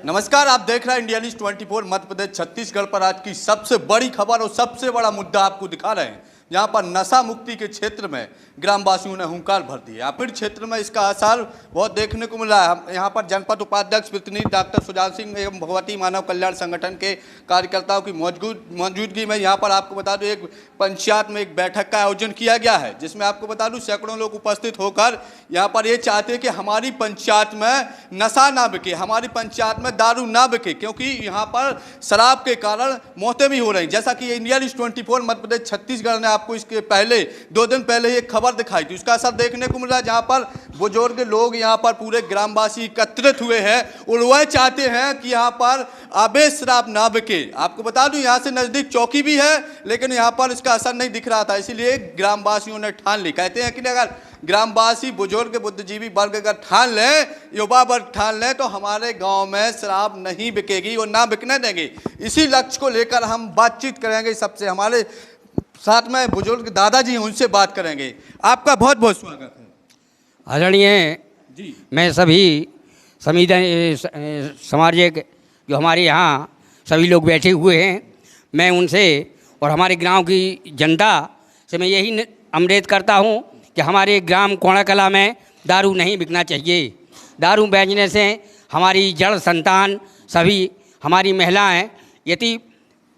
नमस्कार, आप देख रहे हैं इंडिया न्यूज 24। मध्य प्रदेश छत्तीसगढ़ पर आज की सबसे बड़ी खबर और सबसे बड़ा मुद्दा आपको दिखा रहे हैं। यहाँ पर नशा मुक्ति के क्षेत्र में ग्रामवासियों ने हुंकार भर दी है। अपीड़ क्षेत्र में इसका असर बहुत देखने को मिला है। यहाँ पर जनपद उपाध्यक्ष प्रतिनिधि डॉक्टर सुजान सिंह एवं भगवती मानव कल्याण संगठन के कार्यकर्ताओं की मौजूदगी में यहाँ पर आपको बता दूं एक पंचायत में एक बैठक का आयोजन किया गया है, जिसमें आपको बता दूं सैकड़ों लोग उपस्थित होकर यहाँ पर ये चाहते हैं कि हमारी पंचायत में नशा ना बिके, हमारी पंचायत में दारू ना बिके, क्योंकि यहाँ पर शराब के कारण मौतें भी हो रही। जैसा कि इंडिया न्यूज 24 मध्य प्रदेश छत्तीसगढ़ ने आपको इसके पहले 2 दिन पहले एक खबर दिखाई थी, उसका असर देखने को मिला, जहाँ पर बुजुर्ग लोग यहाँ पर पूरे ग्रामवासी एकत्रित हुए हैं और वह चाहते हैं कि यहाँ पर अवैध शराब ना बिके। आपको बता दूं यहाँ से नज़दीक चौकी भी है, लेकिन यहाँ पर इसका असर नहीं दिख रहा था, इसीलिए ग्रामवासियों ने ठान ली। कहते हैं कि अगर ग्रामवासी बुजुर्ग बुद्धिजीवी वर्ग अगर ठान लें, युवा वर्ग ठान लें, तो हमारे गांव में शराब नहीं बिकेगी और ना बिकने देंगे। इसी लक्ष्य को लेकर हम बातचीत करेंगे। सबसे हमारे साथ में बुजुर्ग दादाजी हैं, उनसे बात करेंगे। आपका बहुत बहुत स्वागत है। आदरणीय जी, मैं सभी सामाजिक जो हमारे यहाँ सभी लोग बैठे हुए हैं, मैं उनसे और हमारे गांव की जनता से मैं यही अनुरोध करता हूं कि हमारे ग्राम कोड़ा कला में दारू नहीं बिकना चाहिए। दारू बेचने से हमारी जड़ संतान सभी हमारी महिलाएं यति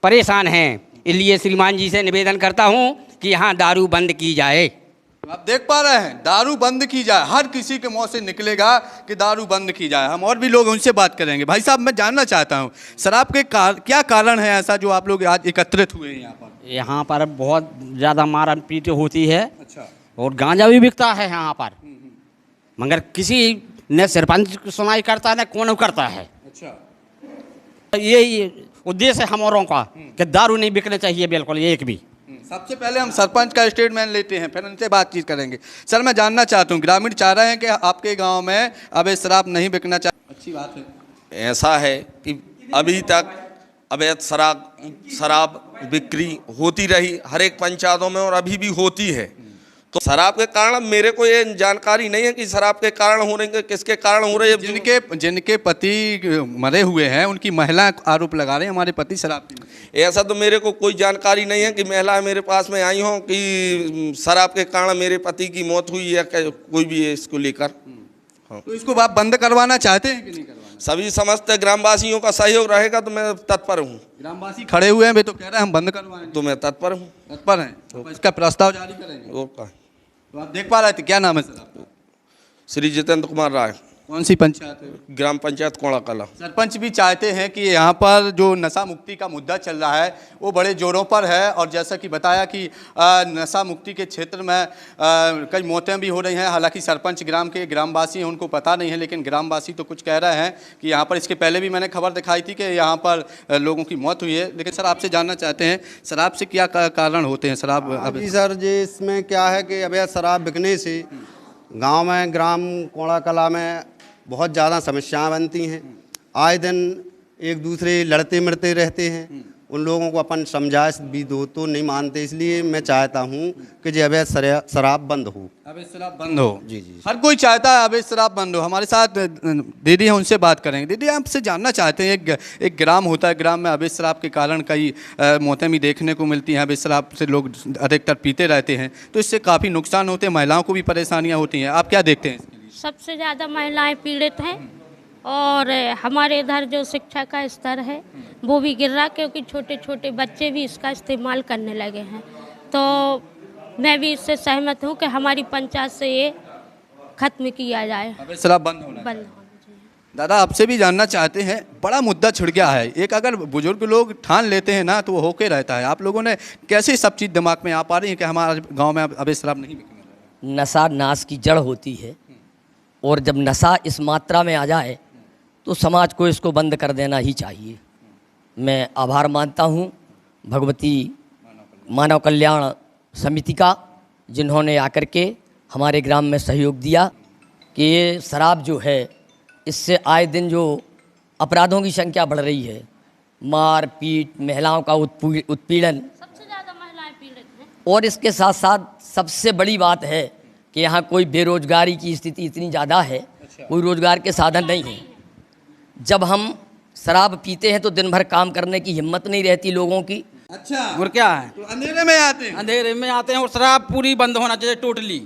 परेशान हैं। इसलिए श्रीमान जी से निवेदन करता हूं कि यहाँ दारू बंद की जाए। आप देख पा रहे हैं, दारू बंद की जाए। हर किसी के मुंह से निकलेगा कि दारू बंद की जाए। हम और भी लोग उनसे बात करेंगे। भाई साहब, मैं जानना चाहता हूं शराब के क्या कारण है ऐसा जो आप लोग आज एकत्रित हुए हैं यहाँ पर? यहाँ पर बहुत ज़्यादा मार पीट होती है। अच्छा। और गांजा भी बिकता है यहाँ पर, मगर किसी न सरपंच सुनाई करता न कौन करता है। अच्छा, यही उद्देश्य है हमारों का कि दारू नहीं बिकने चाहिए बिल्कुल एक भी। सबसे पहले हम सरपंच का स्टेटमेंट लेते हैं, फिर उनसे बातचीत करेंगे। सर, मैं जानना चाहता हूँ, ग्रामीण चाह रहे हैं कि आपके गांव में अवैध शराब नहीं बिकना चाहिए। अच्छी बात है। ऐसा है कि अभी तक अवैध शराब बिक्री होती रही हर एक पंचायतों में और अभी भी होती है। तो शराब के कारण मेरे को ये जानकारी नहीं है कि शराब के कारण हो रहे हैं, किसके कारण हो रहे हैं। जिनके पति मरे हुए हैं उनकी महिला आरोप लगा रहे हैं हमारे पति शराब पीते। ऐसा तो मेरे को कोई जानकारी नहीं है कि महिलाएं मेरे पास में आई हों कि शराब के कारण मेरे पति की मौत हुई है, कोई भी है इसको लेकर। हाँ, तो इसको आप बंद करवाना चाहते हैं कि नहीं करवाना? सभी समस्त ग्रामवासियों का सहयोग रहेगा तो मैं तत्पर हूँ। ग्रामवासी खड़े हुए हैं, वे तो कह रहे हैं हम बंद करवाएंगे। तो मैं तत्पर हूँ। तत्पर हैं, तो इसका प्रस्ताव जारी करेंगे। ओके। तो आप देख पा रहे थे, क्या नाम है सर आपका? श्री जितेंद्र कुमार राय। कौन सी पंचायत है? ग्राम पंचायत कोड़ा कला। सरपंच भी चाहते हैं कि यहाँ पर जो नशा मुक्ति का मुद्दा चल रहा है वो बड़े जोरों पर है, और जैसा कि बताया कि नशा मुक्ति के क्षेत्र में कई मौतें भी हो रही हैं। हालांकि सरपंच ग्राम के ग्रामवासी हैं, उनको पता नहीं है, लेकिन ग्रामवासी तो कुछ कह रहे हैं कि यहाँ पर इसके पहले भी मैंने खबर दिखाई थी कि यहाँ पर लोगों की मौत हुई है। लेकिन सर, आपसे जानना चाहते हैं शराब से क्या कारण होते हैं? शराब जी सर जी, इसमें क्या है कि अवैध शराब बिकने से गांव में ग्राम कोड़ा कला में बहुत ज़्यादा समस्याएं बनती हैं। आए दिन एक दूसरे लड़ते मरते रहते हैं। उन लोगों को अपन समझाइश भी दो तो नहीं मानते, इसलिए मैं चाहता हूं कि जो अवैध शराब बंद हो। अवैध शराब बंद हो। जी जी, हर कोई चाहता है अवैध शराब बंद हो। हमारे साथ दीदी हैं, उनसे बात करेंगे। दीदी, आपसे जानना चाहते हैं, एक ग्राम होता है, ग्राम में अवैध शराब के कारण कई मौतें भी देखने को मिलती हैं। अवैध शराब से लोग अधिकतर पीते रहते हैं, तो इससे काफ़ी नुकसान होते हैं, महिलाओं को भी परेशानियाँ होती हैं। आप क्या देखते हैं इसके लिए? सबसे ज़्यादा महिलाएं पीड़ित हैं, और हमारे इधर जो शिक्षा का स्तर है वो भी गिर रहा, क्योंकि छोटे छोटे बच्चे भी इसका इस्तेमाल करने लगे हैं। तो मैं भी इससे सहमत हूँ कि हमारी पंचायत से ये खत्म किया जाए, अवैध शराब बंद होना बंद चाहिए। होना चाहिए। दादा, आपसे भी जानना चाहते हैं, बड़ा मुद्दा छिड़ गया है। एक अगर बुजुर्ग लोग ठान लेते हैं ना, तो वो होके रहता है। आप लोगों ने कैसे सब चीज़ दिमाग में आ पा रही है कि हमारे गाँव में अवैध शराब नहीं बिकने? नशा नाश की जड़ होती है, और जब नशा इस मात्रा में आ जाए तो समाज को इसको बंद कर देना ही चाहिए। मैं आभार मानता हूँ भगवती मानव कल्याण समिति का, जिन्होंने आकर के हमारे ग्राम में सहयोग दिया कि ये शराब जो है, इससे आए दिन जो अपराधों की संख्या बढ़ रही है, मार पीट, महिलाओं का उत्पीड़न, सबसे ज़्यादा महिलाएं पीड़ित हैं। और इसके साथ साथ सबसे बड़ी बात है कि यहाँ कोई बेरोजगारी की स्थिति इतनी ज़्यादा है, कोई रोजगार के साधन नहीं है। जब हम शराब पीते हैं तो दिन भर काम करने की हिम्मत नहीं रहती लोगों की। अच्छा, और क्या है, तो अंधेरे में आते हैं। अंधेरे में आते हैं। और शराब पूरी बंद होना चाहिए टोटली।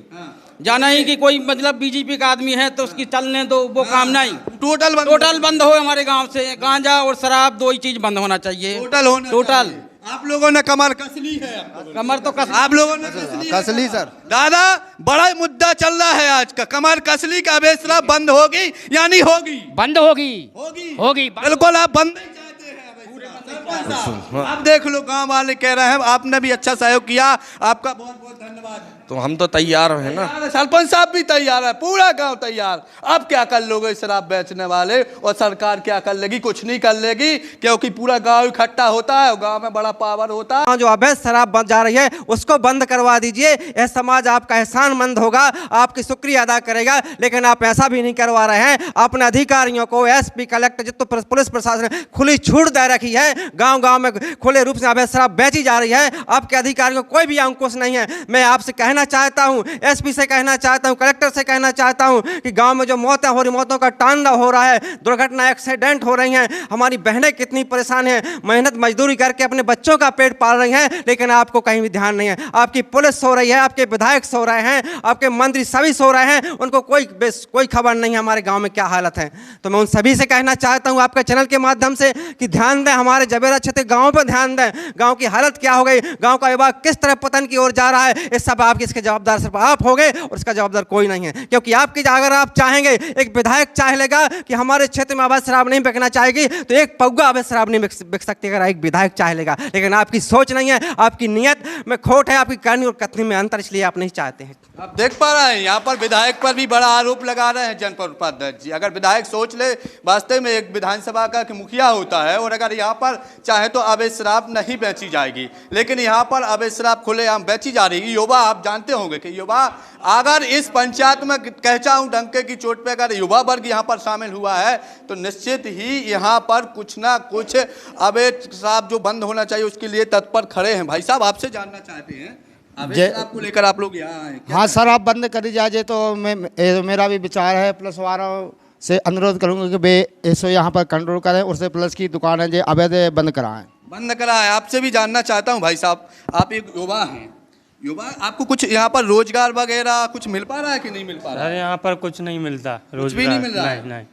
जाना ही कि कोई मतलब बीजेपी का आदमी है तो उसकी चलने दो, वो काम नहीं। टोटल बंद हो हमारे गांव से। गांजा और शराब दो ही चीज बंद होना चाहिए। टोटल होना टोटल। चाहिए। आप लोगों ने कमर कस ली है। कमर तो कस। आप लोगों ने कस ली है। कसली सर। दादा, बड़ा मुद्दा चल रहा है आज का। कमर कसली का अवैध शराब बंद होगी या नहीं होगी? बंद होगी। होगी। होगी। बिल्कुल, आप बंद नहीं चाहते हैं अवैध शराब। सरपंच साहब, आप देख लो, गांव वाले कह रहे हैं, आपने भी अच्छा सहयोग किया, आपका बहुत बहुत धन्यवाद। तो हम तो तैयार हैं ना। सरपंच साहब भी तैयार है, पूरा गांव तैयार। अब क्या कर लोगे शराब बेचने वाले, और सरकार क्या कर लेगी? कुछ नहीं कर लेगी, क्योंकि पूरा गांव इकट्ठा होता है और गांव में बड़ा पावर होता है। जो अवैध शराब बन जा रही है उसको बंद करवा दीजिए। यह समाज आपका एहसानमंद होगा, आपकी शुक्रिया अदा करेगा। लेकिन आप ऐसा भी नहीं करवा रहे हैं। अपने अधिकारियों को, एसपी, कलेक्टर, जितने पुलिस प्रशासन ने खुली छूट दे रखी है। गांव गांव में खुले रूप से अवैध शराब बेची जा रही है। आपके अधिकारियों को कोई भी अंकुश नहीं है। मैं आपसे कहना चाहता हूं, एसपी से कहना चाहता हूं, कलेक्टर से कहना चाहता हूं कि गांव में जो मौतें हो रही, मौतों का तांडव हो रहा है, दुर्घटना, एक्सीडेंट हो रही हैं, हमारी बहनें कितनी परेशान हैं, मेहनत मजदूरी करके अपने बच्चों का पेट पाल रही हैं, लेकिन आपको कहीं भी ध्यान नहीं है। आपकी पुलिस सो रही है, आपके विधायक सो रहे हैं, आपके मंत्री सभी सो रहे हैं, उनको कोई खबर नहीं है हमारे गाँव में क्या हालत है। तो मैं उन सभी से कहना चाहता हूँ आपके चैनल के माध्यम से कि ध्यान दें, हमारे जबेरा क्षेत्र गाँव पर ध्यान दें। गाँव की हालत क्या हो गई, गाँव का युवा किस तरह पतन की ओर जा रहा है, इस सब आपके इसके जवाबदार सिर्फ आप होंगे और इसका जवाबदार कोई नहीं है। क्योंकि आपकी अगर आप चाहेंगे, एक विधायक चाह लेगा कि हमारे क्षेत्र में अवैध शराब नहीं बिकना चाहेगी, तो एक पौगा अवैध शराब नहीं बिक सकती, अगर एक विधायक चाह लेगा। लेकिन आपकी सोच नहीं है, आपकी नीयत में खोट है, आपकी करनी और कथनी में अंतर, इसलिए आप नहीं चाहते हैं। आप देख पा रहे हैं, यहाँ पर विधायक पर भी बड़ा आरोप लगा रहे हैं जनपद उपाध्यक्ष जी। अगर विधायक सोच ले, वास्तव में एक विधानसभा का मुखिया होता है, और अगर यहाँ पर चाहे तो अवैध शराब नहीं बेची जाएगी, लेकिन यहाँ पर अवैध शराब खुलेआम बेची जा रही है। युवा, आप जानते होंगे कि युवा, अगर इस पंचायत में कहता हूँ डंके की चोट पे अगर युवा वर्ग यहाँ पर शामिल हुआ है, तो निश्चित ही यहाँ पर कुछ ना कुछ अवैध शराब जो बंद होना चाहिए उसके लिए तत्पर खड़े हैं। भाई साहब, आपसे जानना चाहते हैं, अवैध शराब को लेकर आप लोग यहाँ आए। हाँ सर, आप बंद करी जाए तो मेरा भी विचार है। प्लस वालों से अनुरोध करूँगा कि वे इसको यहाँ पर कंट्रोल करें, उससे प्लस की दुकानें जो अवैध बंद कराएं। बंद कराएं। आपसे भी जानना चाहता हूँ भाई साहब, आप एक युवा हैं, युवा, आपको कुछ यहाँ पर रोजगार वगैरह कुछ मिल पा रहा है कि नहीं मिल पा रहा है? अरे यहाँ पर कुछ नहीं मिलता, कुछ भी नहीं मिल रहा है? नहीं।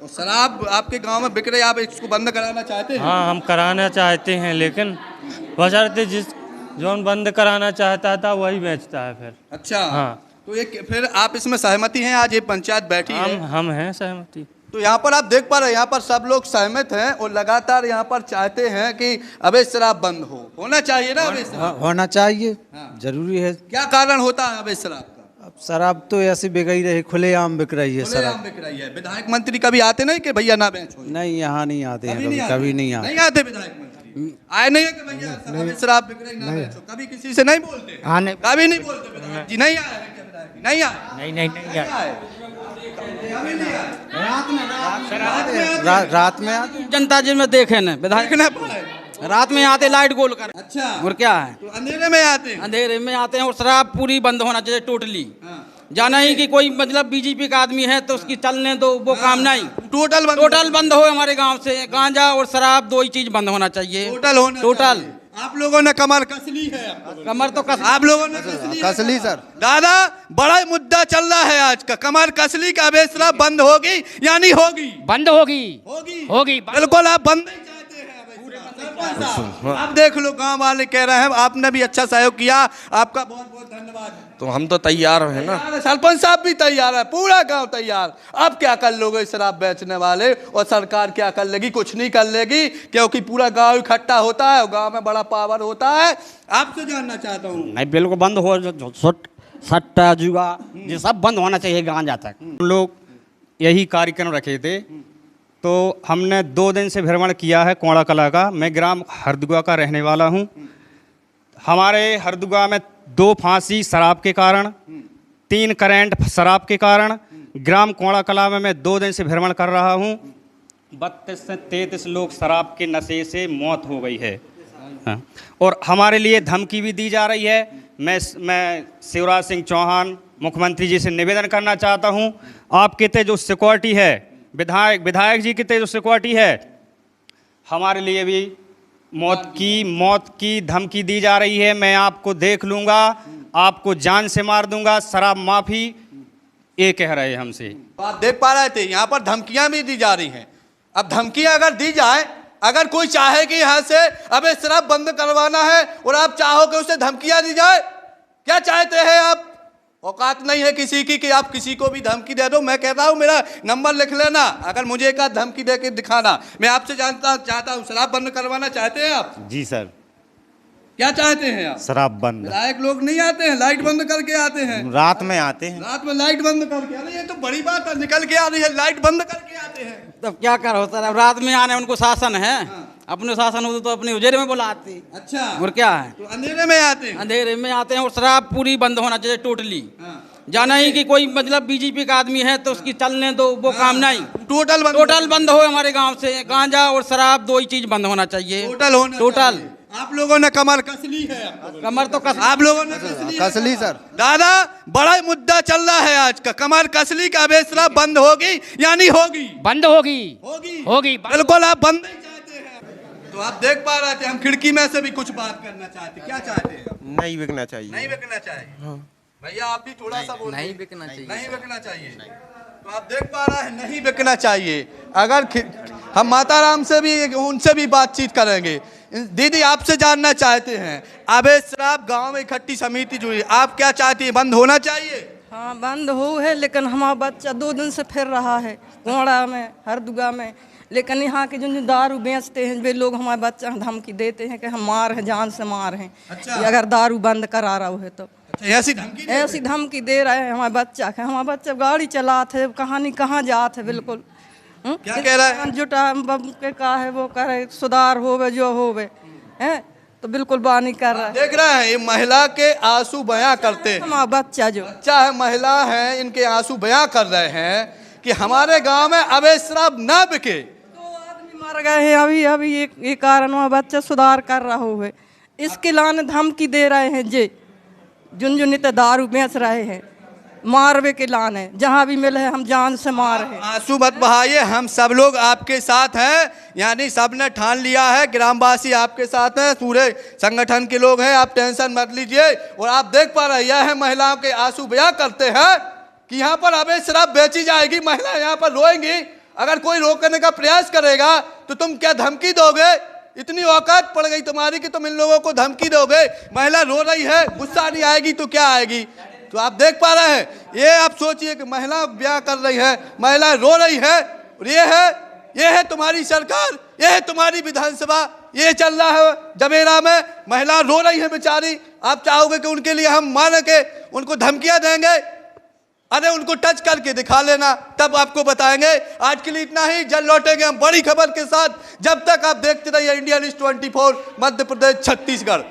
और शराब आपके गांव में बिक रही है, आप इसको बंद कराना चाहते हैं? हाँ, हम कराना चाहते हैं, लेकिन बशर्ते जौन बंद कराना चाहता था वही बेचता है फिर। अच्छा, हाँ। तो एक फिर आप इसमें सहमति हैं? आज ये पंचायत बैठी है, हम हैं सहमति। तो यहाँ पर आप देख पा रहे हैं, यहाँ पर सब लोग सहमत हैं और लगातार यहाँ पर चाहते हैं कि अवैध शराब बंद होना चाहिए ना। अवैध शराब होना चाहिए, हाँ। जरूरी है। क्या कारण होता है अवैध शराब का? अब शराब तो ऐसी बिक ही रही, खुलेआम बिक रही है खुलेआम शराब। बिक रही है। विधायक मंत्री कभी आते नहीं कि भैया ना बेचो? नहीं, यहाँ नहीं आते हैं, कभी नहीं आते विधायक मंत्री आए नहीं है कि भैया अवैध शराब बिक रही ना बेचो? कभी किसी से नहीं बोलते? कभी नहीं बोलते विधायक जी? नहीं आए? नहीं आए? नहीं आए। रात में आते जनता जिनमें देखे न विधायक देखना पाए। रात में आते लाइट गोल कर। अच्छा, और क्या है, तो अंधेरे में आते हैं। अंधेरे में आते हैं। और शराब पूरी बंद होना चाहिए टोटली। जाना ही कि कोई मतलब बीजेपी का आदमी है तो उसकी चलने दो, वो काम नहीं। टोटल बंद हो हमारे गांव से। गांजा और शराब दो ही चीज बंद होना चाहिए। टोटल। आप लोगों ने कमर कस ली है। कमर तो कस। आप लोगों ने कसली सर। दादा, बड़ा मुद्दा चल रहा है आज का। कमर कसली का अवैध शराब बंद होगी या नहीं होगी? बंद होगी। होगी। बिल्कुल, आप बंद नहीं चाहते हैं अवैध शराब। आप देख लो, गांव वाले कह रहे हैं, आपने भी अच्छा सहयोग किया, आपका बहुत बहुत धन्यवाद। तो हम तो तैयार हैं ना। सरपंच साहब भी तैयार है, पूरा गांव तैयार। अब क्या कर लोगे शराब बेचने वाले, और सरकार क्या कर लेगी? कुछ नहीं कर लेगी, क्योंकि पूरा गांव इकट्ठा होता है और गांव में बड़ा पावर होता है। आपसे जानना चाहता हूँ। नहीं, बिल्कुल बंद हो। सट्टा जुआ ये सब बंद होना चाहिए गांजा तक। हम लोग यही कार्यक्रम रखे थे, तो हमने 2 दिन से भ्रमण किया है कोड़ा कला का। मैं ग्राम हरदुआ का रहने वाला हूँ। हमारे हरदुआ में 2 फांसी शराब के कारण, 3 करंट शराब के कारण। ग्राम कोड़ा कला में मैं 2 दिन से भ्रमण कर रहा हूँ। 32 से 33 लोग शराब के नशे से मौत हो गई है। हाँ। और हमारे लिए धमकी भी दी जा रही है। मैं शिवराज सिंह चौहान मुख्यमंत्री जी से निवेदन करना चाहता हूँ, आपके ते जो सिक्योरिटी है, विधायक जी के ते जो सिक्योरिटी है, हमारे लिए भी मौत की धमकी दी जा रही है। मैं आपको देख लूँगा, आपको जान से मार दूंगा, शराब माफ़ी ये कह रहे हैं हमसे। तो आप देख पा रहे थे यहाँ पर धमकियां भी दी जा रही हैं। अब धमकियां अगर दी जाए, अगर कोई चाहे कि यहाँ से अब ये शराब बंद करवाना है और आप चाहो कि उसे धमकियां दी जाए, क्या चाहते हैं आप? औकात नहीं है किसी की कि आप किसी को भी धमकी दे दो। मैं कहता हूँ मेरा नंबर लिख लेना, अगर मुझे एक आध धमकी दे के दिखाना। मैं आपसे चाहता हूँ, शराब बंद करवाना चाहते हैं आप? जी सर। क्या चाहते हैं आप? शराब बंद। लायक लोग नहीं आते हैं, लाइट बंद करके आते हैं। रात में आते हैं। रात में लाइट बंद करके? अरे ये तो बड़ी बात है, निकल के आ रही है, लाइट बंद करके आते हैं। तब क्या करो सर, अब रात में आने उनको शासन है। अपने शासन हो तो अपने उजेरे में बुलाते। अच्छा, और क्या है, तो अंधेरे में आते हैं? अंधेरे में आते हैं। और शराब पूरी बंद होना चाहिए टोटली। जाना ही कि कोई मतलब बीजेपी का आदमी है तो उसकी चलने दो, वो काम नहीं। टोटल बंद हो हमारे गांव से। गांजा और शराब दो ही चीज बंद होना चाहिए। टोटल। आप लोगों ने कमर कस ली है। कमर तो कस, आप लोगों ने कस ली सर। दादा, बड़ा मुद्दा चल रहा है आज का। कमर कसली का अवैध शराब बंद होगी या नहीं होगी? बंद होगी। होगी बिल्कुल, आप बंद नहीं चाहते हैं। तो आप देख पा रहे थे, हम खिड़की में से भी कुछ बात करना चाहते। क्या चाहते हैं? नहीं बिकना चाहिए। नहीं बिकना चाहिए। भैया आप भी थोड़ा सा बोलिए। नहीं बिकना चाहिए। नहीं बिकना चाहिए। तो आप देख पा रहे हैं, नहीं बिकना चाहिए। अगर हम माताराम से भी, उनसे भी बातचीत करेंगे। दीदी, आपसे जानना चाहते हैं, अवैध शराब गांव में इकट्ठी समिति जुड़ी, आप क्या चाहती है? बंद होना चाहिए? हाँ, बंद हो है, लेकिन हमारा बच्चा 2 दिन से फिर रहा है कोड़ा में, हरदुआ में। लेकिन यहाँ के जो दारू बेचते हैं वे लोग हमारे बच्चा धमकी देते हैं कि हम मार हैं, जान से मार हैं। अच्छा। अगर दारू बंद करा रहा है तो ऐसी धमकी दे रहे हैं हमारे बच्चा के। हमारा बच्चा गाड़ी चलाते है, कहानी कहाँ जाते है। बिल्कुल क्या कह रहा है? जुटा के का है वो करे, सुधार होवे जो होवे है, तो बिल्कुल बानी कर रहा है। देख रहे हैं, ये महिला के आंसू बयां करते हैं। हमारा बच्चा है, महिला है, इनके आंसू बयां कर रहे हैं कि हमारे गांव में अवैध शराब ना बिके। 2 आदमी मर गए हैं अभी ये कारण हमारा बच्चा सुधार कर रहा है। इसके लाने धमकी दे रहे हैं जे जुन दारू बेच रहे हैं, मारवे के लाने, जहाँ भी मिले हम जान से मार है। आंसू मत बहाइए, हम सब लोग आपके साथ हैं। यानी सब ने ठान लिया है, ग्रामवासी आपके साथ हैं, पूरे संगठन के लोग हैं, आप टेंशन मत लीजिए। और आप देख पा रहे हैं, महिलाओं के आंसू बयां करते हैं कि यहाँ पर अवैध शराब बेची जाएगी। महिला यहाँ पर रोएंगी। अगर कोई रोकने का प्रयास करेगा तो तुम क्या धमकी दोगे? इतनी औकात पड़ गई तुम्हारी कि तुम इन लोगों को धमकी दोगे? महिला रो रही है, गुस्सा नहीं आएगी तो क्या आएगी? तो आप देख पा रहे हैं, ये आप सोचिए कि महिला ब्याह कर रही है, महिला रो रही है, और ये है तुम्हारी सरकार, ये है तुम्हारी विधानसभा, ये चल रहा है जमेरा में। महिला रो रही है बेचारी। आप चाहोगे कि उनके लिए हम मान के उनको धमकियां देंगे? अरे उनको टच करके दिखा लेना, तब आपको बताएंगे। आज के लिए इतना ही, जल्द लौटेंगे हम बड़ी खबर के साथ। जब तक आप देखते रहिए इंडिया न्यूज़ 24 मध्य प्रदेश छत्तीसगढ़।